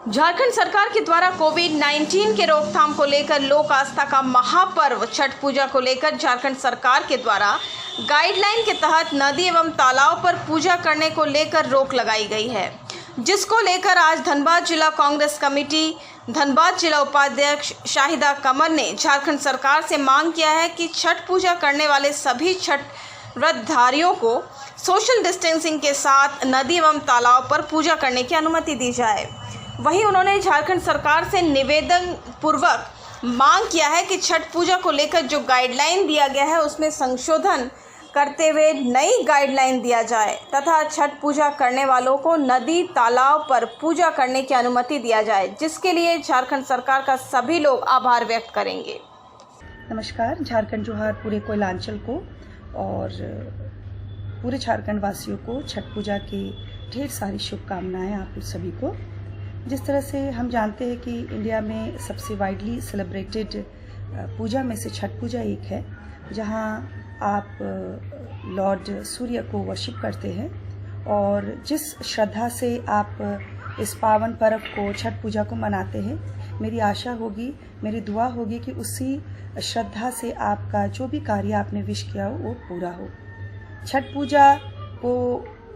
झारखंड सरकार के द्वारा कोविड-19 के रोकथाम को लेकर लोक आस्था का महापर्व छठ पूजा को लेकर झारखंड सरकार के द्वारा गाइडलाइन के तहत नदी एवं तालाब पर पूजा करने को लेकर रोक लगाई गई है, जिसको लेकर आज धनबाद जिला कांग्रेस कमेटी धनबाद जिला उपाध्यक्ष शाहिदा कमर ने झारखंड सरकार से मांग किया है कि छठ पूजा करने वाले सभी छठ व्रतधारियों को सोशल डिस्टेंसिंग के साथ नदी एवं तालाब पर पूजा करने की अनुमति दी जाए। वहीं उन्होंने झारखंड सरकार से निवेदन पूर्वक मांग किया है कि छठ पूजा को लेकर जो गाइडलाइन दिया गया है उसमें संशोधन करते हुए नई गाइडलाइन दिया जाए तथा छठ पूजा करने वालों को नदी तालाब पर पूजा करने की अनुमति दिया जाए, जिसके लिए झारखंड सरकार का सभी लोग आभार व्यक्त करेंगे। नमस्कार, झारखंड जोहार पूरे कोयलांचल को और पूरे झारखंड वासियों को छठ पूजा की ढेर सारी शुभकामनाएं आप सभी को। जिस तरह से हम जानते हैं कि इंडिया में सबसे वाइडली सेलिब्रेटेड पूजा में से छठ पूजा एक है, जहां आप लॉर्ड सूर्य को वर्शिप करते हैं और जिस श्रद्धा से आप इस पावन पर्व को छठ पूजा को मनाते हैं, मेरी आशा होगी, मेरी दुआ होगी कि उसी श्रद्धा से आपका जो भी कार्य आपने विश किया हो वो पूरा हो। छठ पूजा को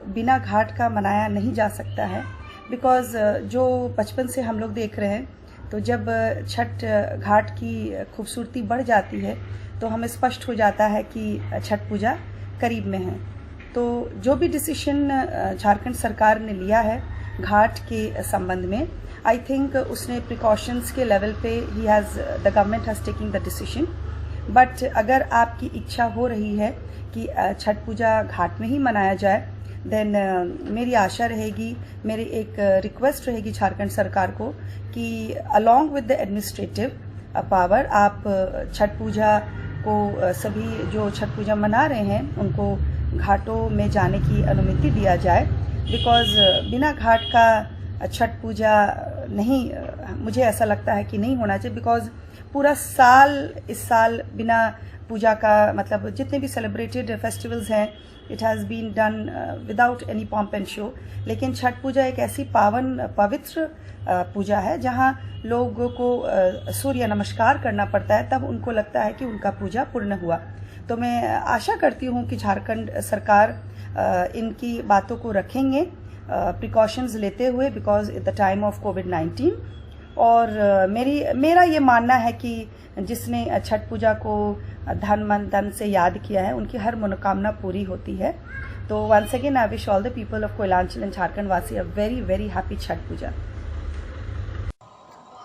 बिना घाट का मनाया नहीं जा सकता है, बिकॉज़ जो बचपन से हम लोग देख रहे हैं, तो जब छठ घाट की खूबसूरती बढ़ जाती है तो हमें स्पष्ट हो जाता है कि छठ पूजा करीब में है। तो जो भी डिसीजन झारखंड सरकार ने लिया है घाट के संबंध में, आई थिंक उसने प्रिकॉशंस के लेवल पे the government has taking the decision. But अगर आपकी इच्छा हो रही है कि छठ पूजा घाट में ही मनाया जाए, देन मेरी आशा रहेगी, मेरी एक रिक्वेस्ट रहेगी झारखंड सरकार को कि along with the administrative power आप छठ पूजा को सभी जो छठ पूजा मना रहे हैं उनको घाटों में जाने की अनुमति दिया जाए। बिकॉज़ बिना घाट का छठ पूजा नहीं, मुझे ऐसा लगता है कि नहीं होना चाहिए। बिकॉज़ पूरा साल इस साल बिना पूजा का, मतलब जितने भी सेलिब्रेटेड फेस्टिवल्स हैं, it has been done without any pomp and show. लेकिन छठ पूजा एक ऐसी पावन पवित्र पूजा है जहाँ लोगों को सूर्य नमस्कार करना पड़ता है, तब उनको लगता है कि उनका पूजा पूर्ण हुआ। तो मैं आशा करती हूँ कि झारखंड सरकार इनकी बातों को रखेंगे प्रिकॉशंस लेते हुए, because at the time of कोविड-19। और मेरा ये मानना है कि जिसने छठ पूजा को धन मन धन से याद किया है, उनकी हर मनोकामना पूरी होती है। तो once again I wish all the people of Koylanchal and Jharkhand वासी a very very happy Chhath Puja.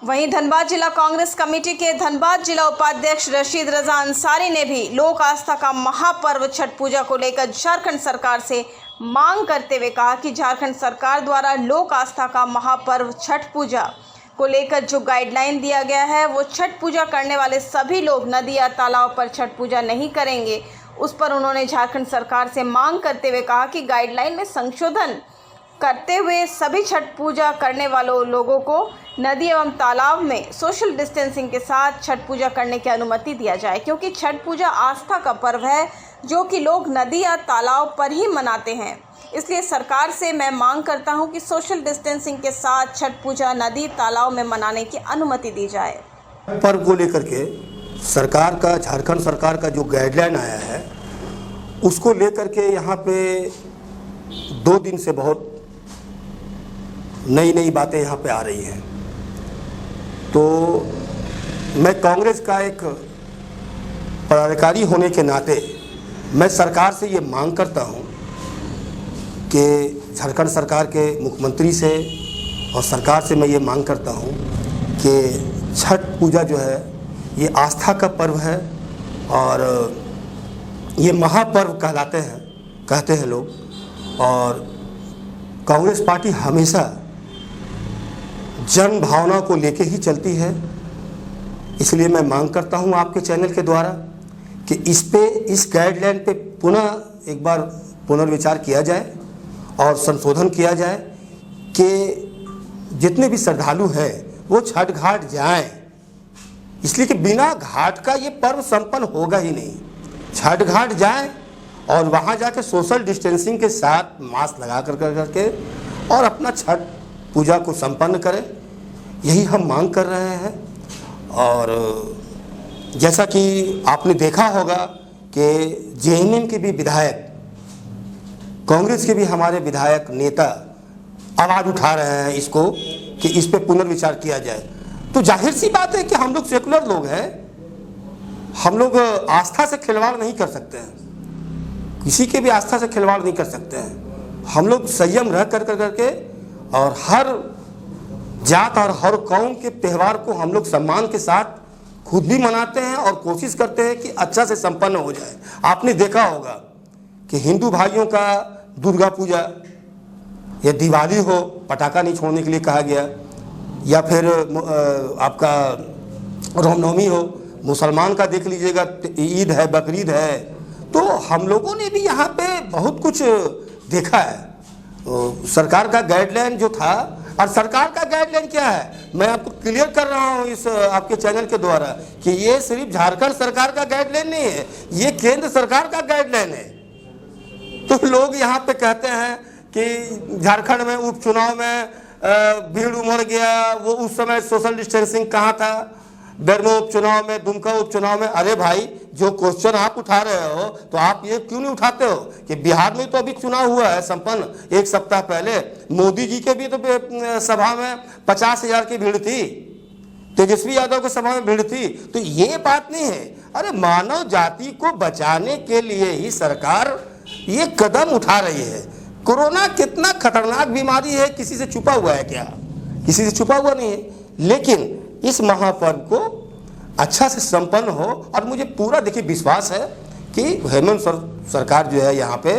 वहीं धनबाद जिला कांग्रेस कमेटी के धनबाद जिला उपाध्यक्ष रशीद रजा अंसारी ने भी लोक आस्था का महापर्व छठ पूजा को लेकर झारखंड सरकार से मांग करते हुए कहा कि झारखंड सरकार द्वारा लोक आस्था का महापर्व छठ पूजा को लेकर जो गाइडलाइन दिया गया है, वो छठ पूजा करने वाले सभी लोग नदी या तालाब पर छठ पूजा नहीं करेंगे। उस पर उन्होंने झारखंड सरकार से मांग करते हुए कहा कि गाइडलाइन में संशोधन करते हुए सभी छठ पूजा करने वालों लोगों को नदी एवं तालाब में सोशल डिस्टेंसिंग के साथ छठ पूजा करने की अनुमति दिया जाए, क्योंकि छठ पूजा आस्था का पर्व है जो कि लोग नदी या तालाब पर ही मनाते हैं। इसलिए सरकार से मैं मांग करता हूं कि सोशल डिस्टेंसिंग के साथ छठ पूजा नदी तालाब में मनाने की अनुमति दी जाए। पर्व को लेकर के सरकार का, झारखंड सरकार का जो गाइडलाइन आया है, उसको लेकर के यहाँ पे 2 दिन से बहुत नई बातें यहाँ पे आ रही हैं। तो मैं कांग्रेस का एक पदाधिकारी होने के नाते मैं सरकार से ये मांग करता हूँ कि झारखंड सरकार के मुख्यमंत्री से और सरकार से मैं ये मांग करता हूँ कि छठ पूजा जो है ये आस्था का पर्व है और ये महापर्व कहते हैं लोग। और कांग्रेस पार्टी हमेशा जन भावना को लेके ही चलती है। इसलिए मैं मांग करता हूँ आपके चैनल के द्वारा कि इस गाइडलाइन पे पुनः एक बार पुनर्विचार किया जाए और संशोधन किया जाए कि जितने भी श्रद्धालु हैं वो छठ घाट जाएं, इसलिए कि बिना घाट का ये पर्व संपन्न होगा ही नहीं। छठ घाट जाएं और वहाँ जाके सोशल डिस्टेंसिंग के साथ मास्क लगा करके और अपना छठ पूजा को संपन्न करें। यही हम मांग कर रहे हैं। और जैसा कि आपने देखा होगा कि जेएमएम के भी विधायक, कांग्रेस के भी हमारे विधायक नेता आवाज़ उठा रहे हैं इसको कि इस पे पुनर्विचार किया जाए। तो जाहिर सी बात है कि हम लोग सेकुलर लोग हैं, हम लोग आस्था से खिलवाड़ नहीं कर सकते हैं, किसी के भी आस्था से खिलवाड़ नहीं कर सकते हैं। हम लोग संयम रह कर करके और हर जात और हर कौम के त्यौहार को हम लोग सम्मान के साथ खुद भी मनाते हैं और कोशिश करते हैं कि अच्छा से संपन्न हो जाए। आपने देखा होगा कि हिंदू भाइयों का दुर्गा पूजा या दिवाली हो, पटाखा नहीं छोड़ने के लिए कहा गया, या फिर आपका रामनवमी हो, मुसलमान का देख लीजिएगा ईद है, बकरीद है। तो हम लोगों ने भी यहाँ पे बहुत कुछ देखा है। तो सरकार का गाइडलाइन जो था, और सरकार का गाइडलाइन क्या है, मैं आपको क्लियर कर रहा हूँ इस आपके चैनल के द्वारा कि ये सिर्फ झारखंड सरकार का गाइडलाइन नहीं है, ये केंद्र सरकार का गाइडलाइन है। तो लोग यहाँ पे कहते हैं कि झारखंड में उपचुनाव में भीड़ उमड़ गया, वो उस समय सोशल डिस्टेंसिंग कहाँ था, बेरमो उपचुनाव में, दुमका उपचुनाव में। अरे भाई, जो क्वेश्चन आप उठा रहे हो तो आप ये क्यों नहीं उठाते हो कि बिहार में तो अभी चुनाव हुआ है संपन्न 1 सप्ताह पहले, मोदी जी के भी तो सभा में 50,000 की भीड़ थी, तेजस्वी यादव की सभा में भीड़ थी। तो ये बात नहीं है। अरे मानव जाति को बचाने के लिए ही सरकार ये कदम उठा रही है। कोरोना कितना खतरनाक बीमारी है, किसी से छुपा हुआ है क्या? किसी से छुपा हुआ नहीं है। लेकिन इस महापर्व को अच्छा से संपन्न हो, और मुझे पूरा देखिए विश्वास है कि हेमंत सरकार जो है यहाँ पे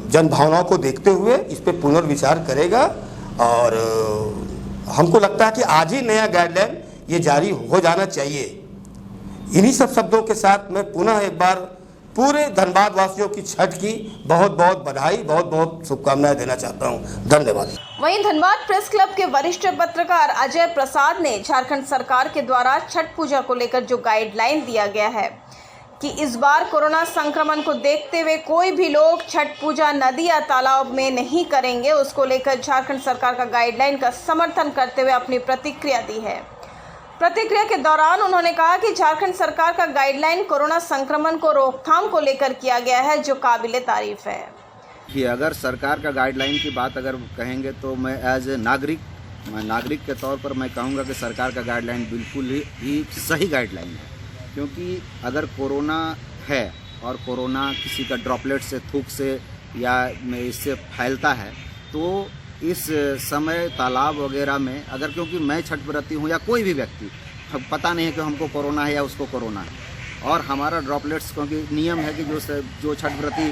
जन भावनाओं को देखते हुए इस पे पुनर्विचार करेगा। और हमको लगता है कि आज ही नया गाइडलाइन ये जारी हो जाना चाहिए। इन्हीं सब शब्दों के साथ मैं पुनः एक बार पूरे धनबाद वासियों की छठ की बहुत बहुत बधाई, बहुत बहुत शुभकामनाएं देना चाहता हूं। धन्यवाद। वहीं धनबाद प्रेस क्लब के वरिष्ठ पत्रकार अजय प्रसाद ने झारखंड सरकार के द्वारा छठ पूजा को लेकर जो गाइडलाइन दिया गया है कि इस बार कोरोना संक्रमण को देखते हुए कोई भी लोग छठ पूजा नदी या तालाब में नहीं करेंगे, उसको लेकर झारखंड सरकार का गाइडलाइन का समर्थन करते हुए अपनी प्रतिक्रिया दी है। प्रतिक्रिया के दौरान उन्होंने कहा कि झारखंड सरकार का गाइडलाइन कोरोना संक्रमण को रोकथाम को लेकर किया गया है, जो काबिले तारीफ है। कि अगर सरकार का गाइडलाइन की बात अगर कहेंगे तो मैं एज ए नागरिक के तौर पर मैं कहूँगा कि सरकार का गाइडलाइन बिल्कुल ही सही गाइडलाइन है। क्योंकि अगर कोरोना है और कोरोना किसी का ड्रॉपलेट से, थूक से या इससे फैलता है, तो इस समय तालाब वगैरह में अगर, क्योंकि मैं छठ व्रती हूँ या कोई भी व्यक्ति, पता नहीं है कि हमको कोरोना है या उसको कोरोना है, और हमारा ड्रॉपलेट्स, क्योंकि नियम है कि जो छठ व्रती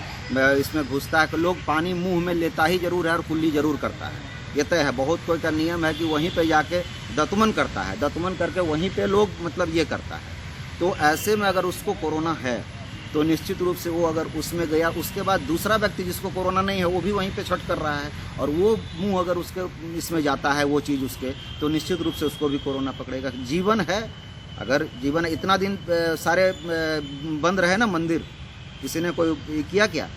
इसमें घुसता है, लोग पानी मुंह में लेता ही जरूर है और कुल्ली जरूर करता है, ये तय है। बहुत कोई का नियम है कि वहीं पे जाके दतमन करता है, दतमन करके वहीं पे लोग मतलब ये करता है। तो ऐसे में अगर उसको कोरोना है तो निश्चित रूप से वो अगर उसमें गया, उसके बाद दूसरा व्यक्ति जिसको कोरोना नहीं है वो भी वहीं पे छठ कर रहा है, और वो मुंह अगर उसके इसमें जाता है वो चीज़ उसके, तो निश्चित रूप से उसको भी कोरोना पकड़ेगा। जीवन है, अगर जीवन है, इतना दिन सारे बंद रहे ना मंदिर, किसी ने कोई किया क्या?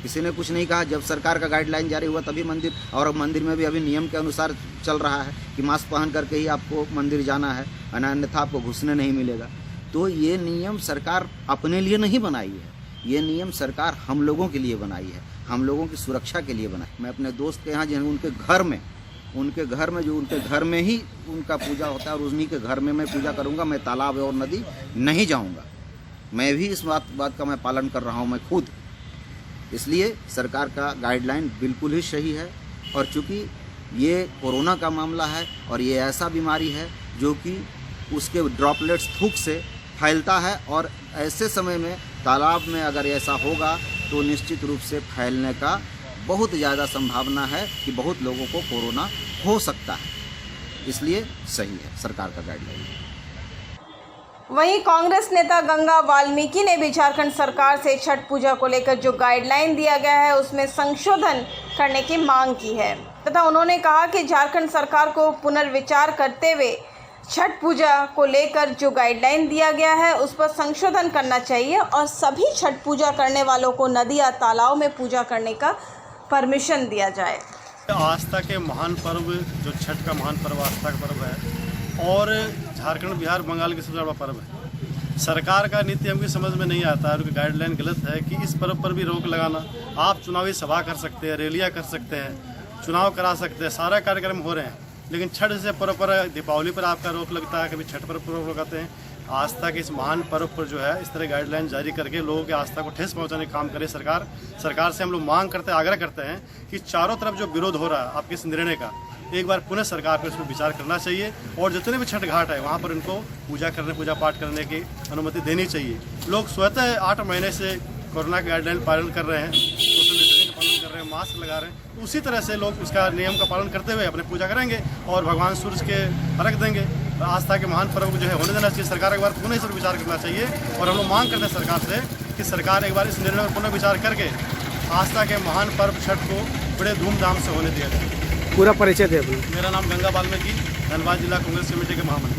किसी ने कुछ नहीं कहा। जब सरकार का गाइडलाइन जारी हुआ तभी मंदिर, और मंदिर में भी अभी नियम के अनुसार चल रहा है कि मास्क पहन करके ही आपको मंदिर जाना है, अन्यथा आपको घुसने नहीं मिलेगा। तो ये नियम सरकार अपने लिए नहीं बनाई है, ये नियम सरकार हम लोगों के लिए बनाई है, हम लोगों की सुरक्षा के लिए बनाई। मैं अपने दोस्त के यहाँ जिन्हें उनके घर में जो उनके घर में ही उनका पूजा होता है, और उन्हीं के घर में मैं पूजा करूँगा। मैं तालाब और नदी नहीं जाऊँगा। मैं भी इस बात का मैं पालन कर रहा हूँ, मैं खुद। इसलिए सरकार का गाइडलाइन बिल्कुल ही सही है। और चूँकि ये कोरोना का मामला है और ये ऐसा बीमारी है जो कि उसके ड्रॉपलेट्स थूक से फैलता है, और ऐसे समय में तालाब में अगर ऐसा होगा तो निश्चित रूप से फैलने का बहुत ज़्यादा संभावना है कि बहुत लोगों को कोरोना हो सकता है। इसलिए सही है सरकार का गाइडलाइन। वहीं कांग्रेस नेता गंगा वाल्मीकि ने भी झारखंड सरकार से छठ पूजा को लेकर जो गाइडलाइन दिया गया है उसमें संशोधन करने की मांग की है, तथा उन्होंने कहा कि झारखंड सरकार को पुनर्विचार करते हुए छठ पूजा को लेकर जो गाइडलाइन दिया गया है उस पर संशोधन करना चाहिए, और सभी छठ पूजा करने वालों को नदी या तालाब में पूजा करने का परमिशन दिया जाए। आस्था के महान पर्व जो छठ का महान पर्व आस्था का पर्व है और झारखंड बिहार बंगाल की सबसे बड़ा पर्व है। सरकार का नीति हमको समझ में नहीं आता है, उनकी गाइडलाइन गलत है कि इस पर्व पर भी रोक लगाना। आप चुनावी सभा कर सकते हैं, रैलियां कर सकते हैं, चुनाव करा सकते हैं, सारे कार्यक्रम हो रहे हैं, लेकिन छठ से पर्व पर, दीपावली पर आपका रोक लगता है, कभी छठ पर रोक लगाते हैं। आस्था के इस महान पर्व पर जो है इस तरह गाइडलाइन जारी करके लोगों की आस्था को ठेस पहुंचाने का काम करे सरकार। सरकार से हम लोग मांग करते हैं, आग्रह करते हैं कि चारों तरफ जो विरोध हो रहा है आपके इस निर्णय का, एक बार पुनः सरकार को इसको विचार करना चाहिए और जितने भी छठ घाट है वहाँ पर उनको पूजा पाठ करने की अनुमति देनी चाहिए। लोग स्वतः 8 महीने से कोरोना के गाइडलाइन पालन कर रहे हैं, सोशल डिस्टेंसिंग का पालन कर रहे हैं, मास्क लगा रहे हैं, उसी तरह से लोग उसका नियम का पालन करते हुए अपने पूजा करेंगे और भगवान सूर्य के अर्घ देंगे। आस्था के महान पर्व को जो है होने देना चाहिए। सरकार एक बार पुनः इस पर विचार करना चाहिए और हम लोग मांग करते हैं सरकार से कि सरकार एक बार इस निर्णय पर पुनः विचार करके आस्था के महान पर्व छठ को बड़े धूमधाम से होने दिया जाए। पूरा परिचय दे अपना। मेरा नाम गंगा वाल्मीकि, धनबाद जिला कांग्रेस कमेटी के महामंत्री।